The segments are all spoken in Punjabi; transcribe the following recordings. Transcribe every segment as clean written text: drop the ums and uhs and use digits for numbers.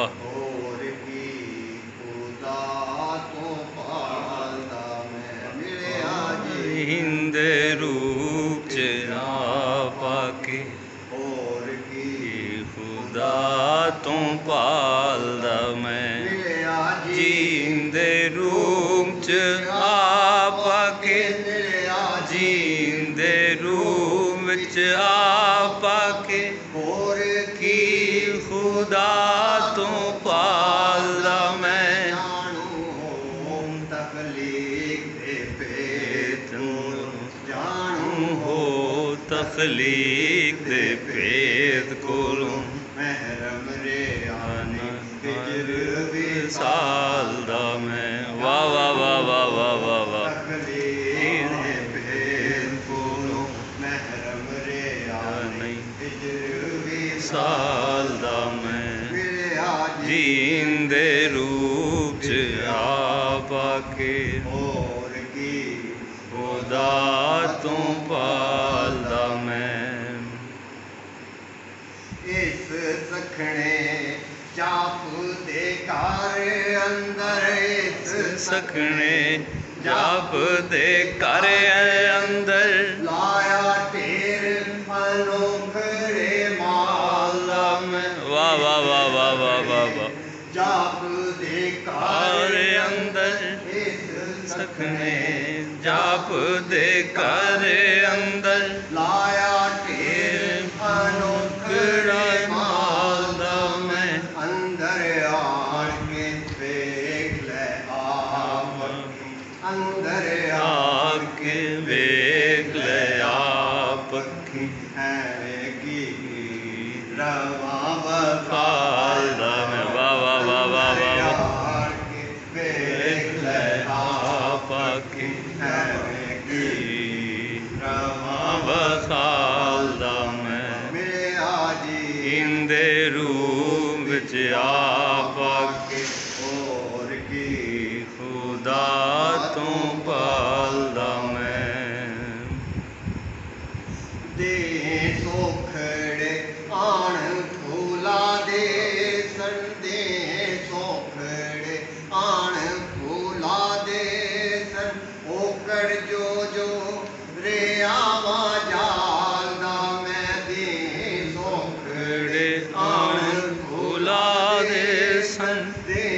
वाह। और की खुदा तो पालदा मैं मिलिया जी हिंद रूप च आके और की खुदा तो पालदा मैं मिलिया जी हिंद रूप च आके मिलिया जी हिंद रूप च आके और की खुदा तो पालदा मैं जानू हो तकलीफ दे पेत जानू हो तखलीक दे भेद कोलों महरम रे आने हिजर साल दा मैं वाह वाह वाह वाह वाह वाह वाह तकलीफ दे भेद कोलों महरम रे आने हिजर साल दा मैं मिलिया जी जींदे रूप च आके और की खुदा तो पालदा मैं इस सखने जाप दे घर अंदर इस सकने जाप दे कर अंदर लाया ढेर अनोखरे माल मैं वाह वाह वाह वाह वाह वाह वाह जाप दे कर घर अंदर इस सकने जाप दे कर अंदर लाया ढेर अनोखरे माल मैं अंदर आके देख ले आप अंदर आके वेख ले आप की है की रवा पालदा मैं वाह वाह वाह वाह वाह वाह आके देख ले आप की है की रवा वसालदा मैं मेरे आजी इंदे रूप च आके और की खुदा तो पालदा मैं दे सोखड़े आण फूला दे संदे सोखड़े आण फूला दे सन ओकड़ जो रे आवा जालदा मैं दे सोखड़े आण फूला दे सन दे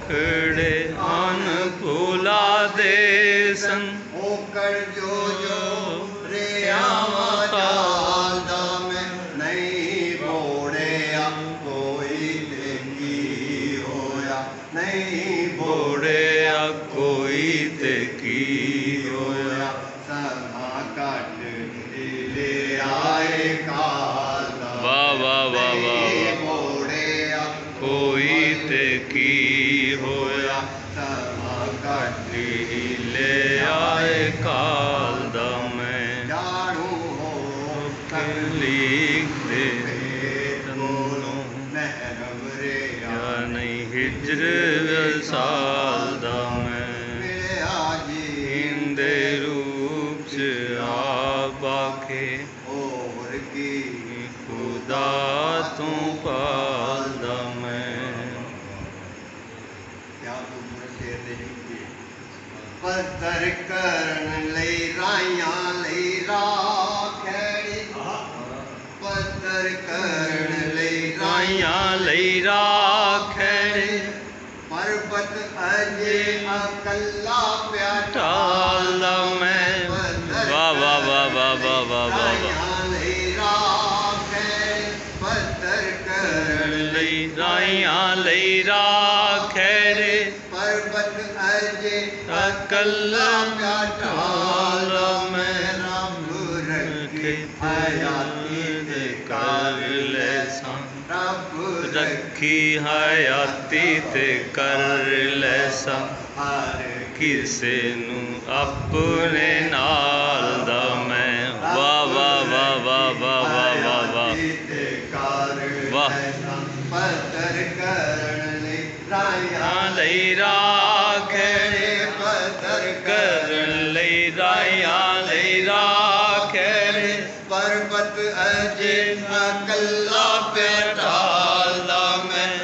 खड़े आन फूला दे सन ओकड़ जो रे आवा जालदा मैं नहीं बोड़िया कोई देखी होया नहीं बोड़े आ कोई ते की होया समा कट ले आए कालदा वाह वाह वाह वाह वाह बोड़िया कोई ते की होया समा कट ले आए काल दा मैं जानू हो तकलीफ दे दोनों महरम रे या नहीं हिजर साल दा मैं मेरे आजी इंदे रूप च आके और की खुदा तो पालदा मैं क्या तुम शेर दे पत्थर करन लई राइयां लई राखड़ी पत्थर करन लई राइयां लई राखड़े पर्वत अजे अकल्ला प्या टालदा मैं वाह वाह वाह वाह वाह वाह वाह राइयां लई राखड़ी पत्थर करन लई राइयां लई राखड़े पर्वत अजे अकल्ला प्या टालदा मैं रब रखे हयाती दे कर ले सन रब रखी हयाती ते कर ले सन हर ਕਿਸੇ ਨੂੰ ਆਪਣੇ ਨਾਲ ਦਾ ਮੈਂ ਵਾਹ ਵਾਹ ਵਾਹ ਵਾਹ ਵਾਹ ਵਾਹ ਵਾਹ ਵਾਹ ਵਾਹ ਪੱਤਰ ਕਰਨ ਲਈ ਰਾਇਆ ਲਈ ਰਾਖੜੇ ਪੱਤਰ ਕਰਨ ਲਈ ਰਾਇਆ ਲਈ ਰਾਖੜੇ ਪਰਬਤ ਅਜੇ ਅਕੱਲਾ ਪਿਆ ਟਾਲਦਾ ਮੈਂ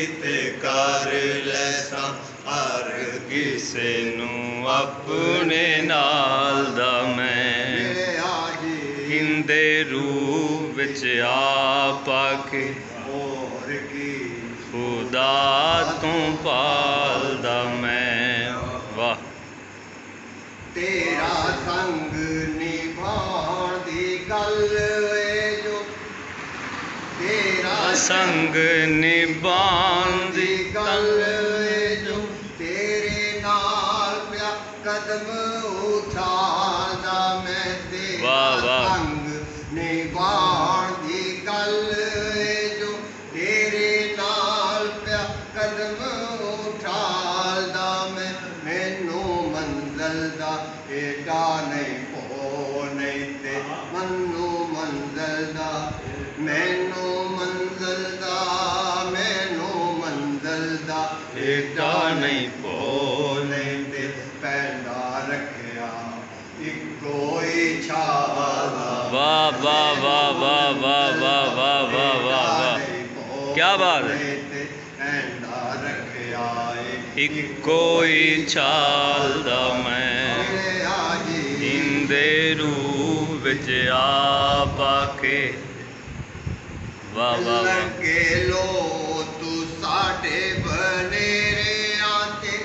ਤੇ ਕਰ ਲੈਸਾਂ ਹਰ ਕਿਸੇ ਨੂੰ ਆਪਣੇ ਨਾਲ ਦਾ ਮੈਂ ਮਿਲਿਆ ਜੀ ਹਿੰਦੇ ਰੂਪ ਵਿੱਚ ਆਪ ਆਕੇ ਹੋਰ ਕੀ ਖੁਦਾ ਤੋਂ ਪਾਲਦਾ ਮੈਂ। ਵਾਹ। ਤੇਰਾ ਸੰਗ ਨਿਭਾਉਣ ਦੀ ਗੱਲ ਏ ਜੋ ਤੇਰਾ ਸੰਗ ਨਿਭਾਉਣ ਦੀ ਗੱਲ ਏ ਜੋ ਤੇਰੇ ਨਾਲ ਪਿਆ ਕਦਮ ਉਠਾਉਂਦਾ ਮੈਂ ਵਾਹ, ਤੇਰਾ ਵਾਹ। ਸੰਗ ਨਿਭਾਉਣ ਦੀ ਗੱਲ ਏ ਜੋ ਤੇਰੇ ਨਾਲ ਪਿਆ ਕਦਮ ਉਠਾਉਂਦਾ ਮੈਂ ਮੈਨੂੰ ਮੰਜ਼ਲ ਦਾ ਏਡਾ ਨਹੀਂ ਭੋ ਨਹੀਂ ਤੇ ਮੈਨੂੰ ਮੰਜ਼ਲ ਦਾ ਮੈਨੂੰ ਮੰਜ਼ਲ ਦਾ ਏਡਾ ਨਹੀਂ ਭੋ ਨਹੀਂ ਤੇ ਪੈਂਦਾ ਰੱਖਿਆ ਇੱਕੋ ਹੀ ਛਾਲਾ। ਵਾਹ ਵਾਹ ਵਾਹ ਵਾਹ ਵਾਹ ਵਾਹ ਵਾਹ ਵਾਹ ਵਾਹ ਵਾਹ। ਕਿਆ ਬਾਤ ਹੈ। ਤੇ ਪੈਂਦਾ ਰੱਖਿਆ ਇੱਕੋ ਹੀ ਛਾਲ ਦਾ ਮੈਂ ਮਿਲਿਆ ਜੀ ਹਿੰਦੇ ਰੂਪ ਵਿੱਚ ਆਪ ਆਕੇ। ਵਾਹ ਵਾਹ ਵਾਹ। ਲੱਗੇ ਲੋ ਤੂੰ ਸਾਡੇ ਬਨੇਰਿਆਂ ਤੇ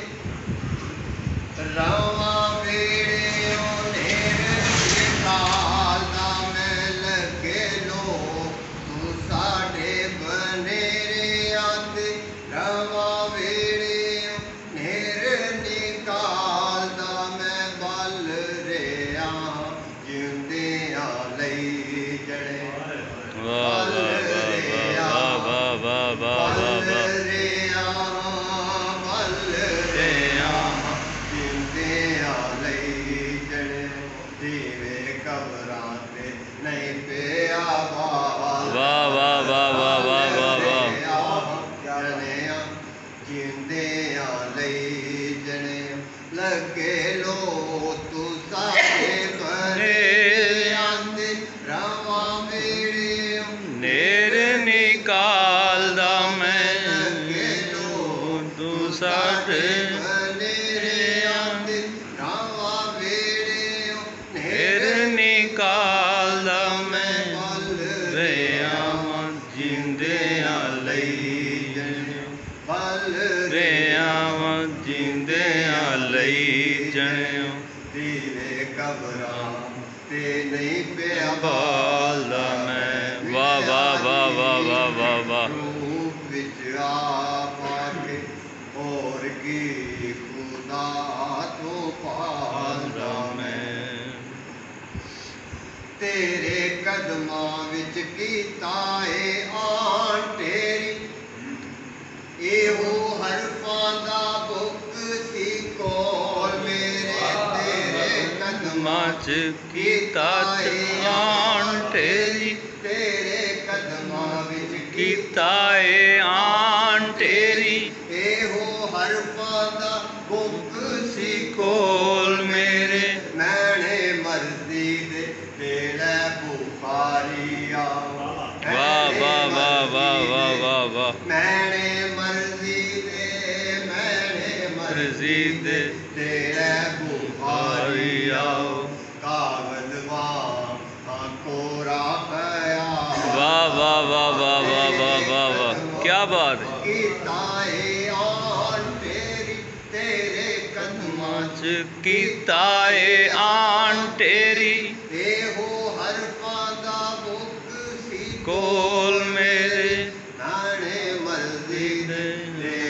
ਰਵਾਂ ਵੇੜੇ ਨੇਰ ਨਿਕਾਲਦਾ ਮੈਂ ਲੱਗੇ ਲੋ ਤੂੰ ਸਾਡੇ ਬਨੇਰਿਆਂ ਤੇ ਰਵਾਂ ਵੇੜੇ ਨੇਰ ਨਿਕਾਲਦਾ ਮੈਂ ਬਲ ਰਿਹਾ ਜਿਉਂਦਿਆਂ ਲਈ ਜੜੇ ਵਾਹ ਵਾਹ ਵਾਹ ਵਾਹ ਵਾਹ ਵਾਹ ਵਾਹ ਵਾਹ। ਨਹੀਂ ਪਿਆ ਵਾਹ ਵਾਹ ਵਾਹ ਵਾਹ ਵਾਹ ਵਾਹ ਵਾਹ। ਜਣਿਆ ਜਿੰਦਿਆਂ ਲਈ ਜਣੇ ਲੱਗੇ ਲੋ ਤੂੰ ਸਾਡੇ ਬਨੇਰਿਆਂ ਤੇ ਰਵਾਂ ਵੇੜੇ ਨੇਰ ਨਿਕਾਲਦਾ ਮੈਂ ਤੂੰ ਸਾਡੇ ਬਨੇਰਿਆਂ ਤੇ ਰਵਾਂ ਵੇੜੇ ਨੇਰ ਨਿਕਾਲਦਾ ਮੈਂ ਬਲ ਰਿਆਂ ਜਿੰਦਿਆਂ ਲਈ ਬਲ ਰਿਆਂ ਜਿੰਦਿਆਂ ਲਈ ਜਣਿਓ ਦੀਵੇ ਕਬਰਾਂ ਤੇ ਨਹੀਂ ਪਿਆ ਬਾਲਦਾ ਮੈਂ। ਵਾਹ ਵਾਹ ਵਾਹ ਵਾਹ ਵਾਹ ਵਾਹ ਵਾਹ। ਰੂਪ ਵਿੱਚ ਆਪ ਆਕੇ ਹੋਰ ਕੀ ਖੁਦਾ ਤੋਂ ਪਾਲਦਾ ਮੈਂ। ਤੇਰੇ ਕਦਮਾਂ ਵਿੱਚ ਕੀਤਾ ਏ ਆਣ ਤੇਰੀ ਇਹੋ ਹਰਫਾਂ ਦਾ ਬੁੱਕ ਸੀ ਕੋਲ ਮੇਰੇ ਤੇਰੇ ਕਦਮਾਂ ਮਾਂ ਚ ਕੀਤਾ ਆਣ ਤੇਰੀ ਤੇਰੇ ਕਦਮਾਂ ਵਿੱਚ ਕੀਤਾ ਏ ਆਣ ਤੇਰੀ ਇਹੋ ਹਰਫਾਂ ਦਾ ਬੁੱਕ ਸੀ ਕੋਲ ਮੇਰੇ ਮੈਨੇ ਮਰਜ਼ੀ ਦੇ ਵੇਲੇ ਬੁਖਾਰੀ ਆ ਵਾਹ ਵਾਹ ਵਾਹ ਵਾਹ ਵਾਹ ਵਾਹ ਵਾਹ। ਮੈਨੇ ਮਰਜ਼ੀ ਦੇ ਤੇਰੇ ਬੁਖਾਰੀ ਆਓ ਕਾਗਜ਼ ਵਾਂ ਕੋਰਾ ਪਿਆ। ਵਾਹ ਵਾਹ ਵਾਹ ਵਾਹ ਵਾਹ ਵਾਹ ਵਾਹ ਵਾਹ। ਕਿਆ ਬਾਤ ਹੈ। ਕੀਤਾ ਏ ਆਣ ਤੇਰੀ ਤੇਰੇ ਕਦਮਾਂ ਚ ਕੀਤਾ ਏ ਆਣ ਤੇਰੀ ਇਹੋ ਹਰਫਾਂ ਦਾ ਬੁੱਕ ਸੀ ਕੋਲ ਮੇਰੇ ਨਾਣੇ ਮਰਜ਼ੀ ਦੇ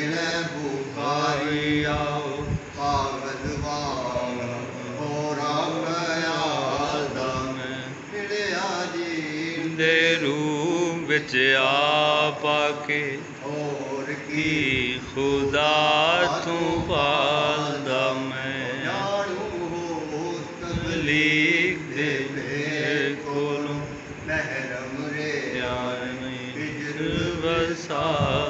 ਲੈ ਬੁਖਾਰੀ ਆਓ ਕਾਗਜ਼ ਵਾਂਗ ਹੋਰਾ ਖਿਆਲ ਦਾ ਮੈਂ ਮਿਲਿਆ ਜੀ ਦੇ ਰੂਪ ਵਿੱਚ ਆਪ ਆਕੇ ਹੋਰ ਕੀ ਖੁਦਾ ਤੂੰ ਪਾਲਦਾ ਮੈਂ। ਜਾਣੂ ਹੋ ਲੀਕ ਦੇ ਤਬਲੀਗ ਕੋਲੋਂ ਮਹਿਰਮ ਰੇ ਪਿਆਰ ਨਹੀਂ ਵਸਾ